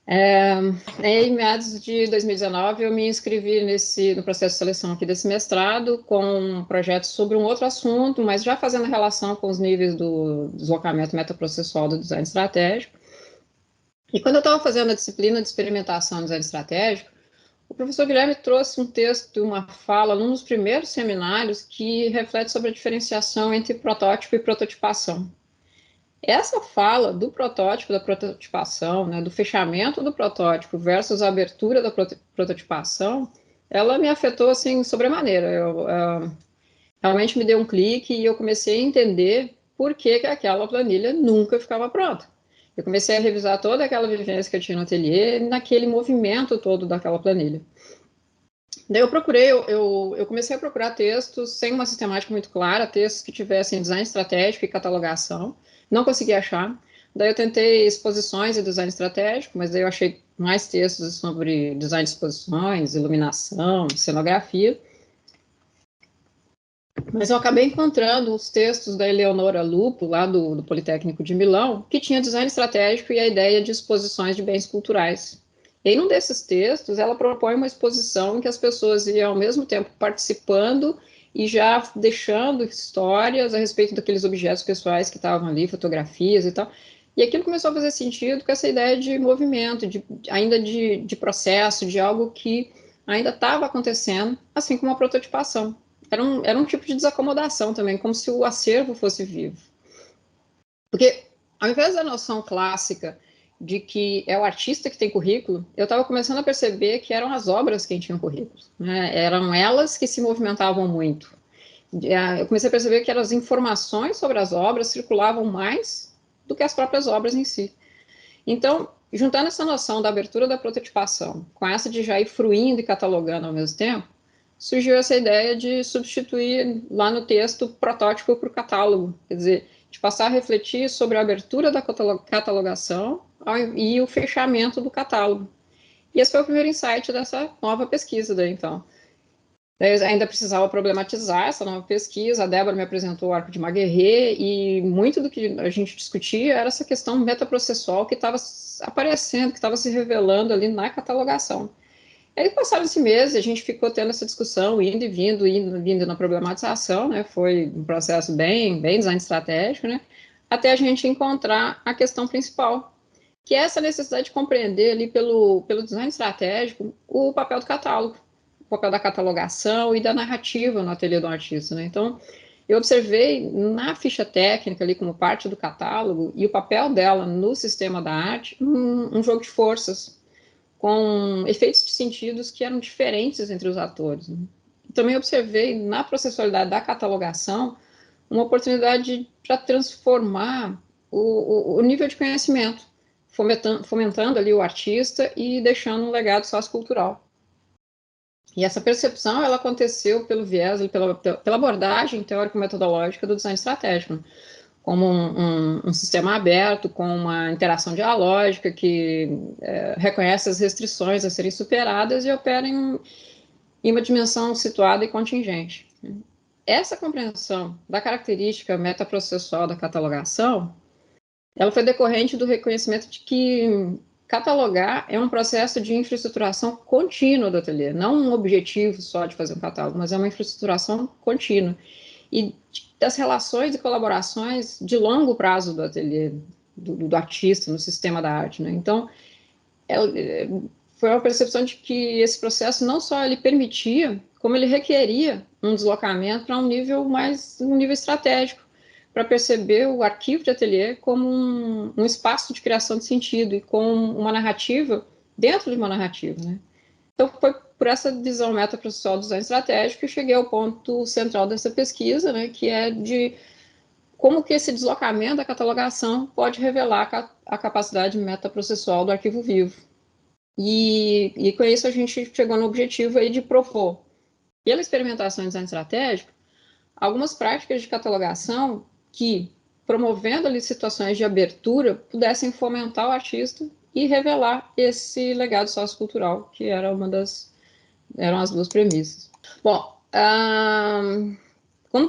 É, em meados de 2019, eu me inscrevi no processo de seleção aqui desse mestrado com um projeto sobre um outro assunto, mas já fazendo relação com os níveis do deslocamento metaprocessual do design estratégico. E quando eu estava fazendo a disciplina de experimentação em design estratégico, o professor Guilherme trouxe um texto, uma fala, num dos primeiros seminários, que reflete sobre a diferenciação entre protótipo e prototipação. Essa fala do protótipo, da prototipação, né, do fechamento do protótipo versus a abertura da prototipação, ela me afetou assim sobremaneira. Realmente me deu um clique e eu comecei a entender por que aquela planilha nunca ficava pronta. Eu comecei a revisar toda aquela vivência que eu tinha no ateliê, naquele movimento todo daquela planilha. Daí eu comecei a procurar textos sem uma sistemática muito clara, textos que tivessem design estratégico e catalogação. Não consegui achar. Daí eu tentei exposições e design estratégico, mas daí eu achei mais textos sobre design de exposições, iluminação, cenografia. Mas eu acabei encontrando os textos da Eleonora Lupo, lá do Politécnico de Milão, que tinha design estratégico e a ideia de exposições de bens culturais. E em um desses textos, ela propõe uma exposição em que as pessoas iam ao mesmo tempo participando e já deixando histórias a respeito daqueles objetos pessoais que estavam ali, fotografias e tal. E aquilo começou a fazer sentido com essa ideia de movimento, ainda de processo, de algo que ainda estava acontecendo, assim como a prototipação. Era um tipo de desacomodação também, como se o acervo fosse vivo. Porque, ao invés da noção clássica de que é o artista que tem currículo, eu estava começando a perceber que eram as obras quem tinham currículo. Né? Eram elas que se movimentavam muito. Eu comecei a perceber que as informações sobre as obras circulavam mais do que as próprias obras em si. Então, juntando essa noção da abertura da prototipação com essa de já ir fruindo e catalogando ao mesmo tempo, surgiu essa ideia de substituir lá no texto protótipo por catálogo, quer dizer, de passar a refletir sobre a abertura da catalogação e o fechamento do catálogo. E esse foi o primeiro insight dessa nova pesquisa daí, então. Eu ainda precisava problematizar essa nova pesquisa, a Débora me apresentou o arco de Maguerre, e muito do que a gente discutia era essa questão metaprocessual que estava aparecendo, que estava se revelando ali na catalogação. Aí passaram esse mês, a gente ficou tendo essa discussão, indo na problematização, né? Foi um processo bem design estratégico, né? Até a gente encontrar a questão principal, que é essa necessidade de compreender ali pelo design estratégico o papel do catálogo, o papel da catalogação e da narrativa no ateliê do artista, né? Então, eu observei na ficha técnica ali como parte do catálogo e o papel dela no sistema da arte um jogo de forças, com efeitos de sentidos que eram diferentes entre os atores. Né? Também observei na processualidade da catalogação uma oportunidade para transformar o nível de conhecimento, fomentando ali o artista e deixando um legado sociocultural. E essa percepção ela aconteceu pelo viés, pela abordagem teórico-metodológica do design estratégico, como um sistema aberto, com uma interação dialógica que reconhece as restrições a serem superadas e opera em uma dimensão situada e contingente. Essa compreensão da característica metaprocessual da catalogação, ela foi decorrente do reconhecimento de que catalogar é um processo de infraestruturação contínua do ateliê, não um objetivo só de fazer um catálogo, mas é uma infraestruturação contínua. E das relações e colaborações de longo prazo do ateliê, do artista no sistema da arte. Né? Então, foi uma percepção de que esse processo não só ele permitia, como ele requeria um deslocamento para um nível estratégico, para perceber o arquivo de ateliê como um espaço de criação de sentido e com uma narrativa dentro de uma narrativa. Né? Então, foi por essa visão metaprocessual do design estratégico que eu cheguei ao ponto central dessa pesquisa, né, que é de como que esse deslocamento da catalogação pode revelar a capacidade metaprocessual do arquivo vivo. E com isso a gente chegou no objetivo aí de propor, pela experimentação em design estratégico, algumas práticas de catalogação que, promovendo ali situações de abertura, pudessem fomentar o artista e revelar esse legado sociocultural, que eram as duas premissas. Bom,